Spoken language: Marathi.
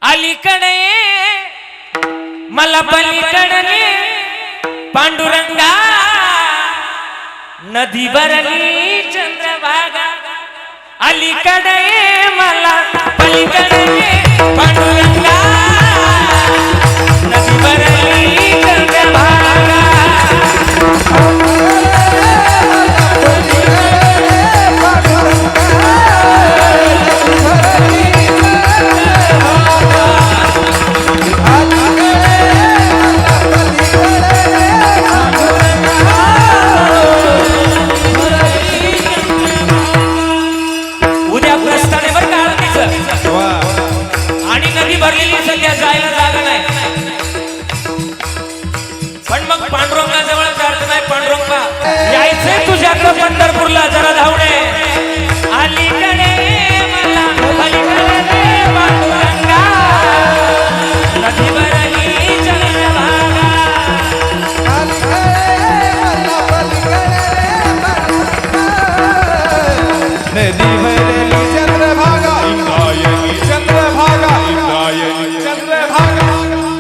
अलीकडे मला पलीकडे पांडुरंगा नदी भरली चंद्रभागा अलीकडे मला पलीकडे पांडुरंगा नदी भरली चंद्रभागा आणि नदी भरलेली सध्या जायला जागा नाही पण मग पांडुरंगाजवळ जायचं नाही पांडुरंगा यायचंय तुझ्याकडे पंढरपूरला जरा धावणे अलीकडे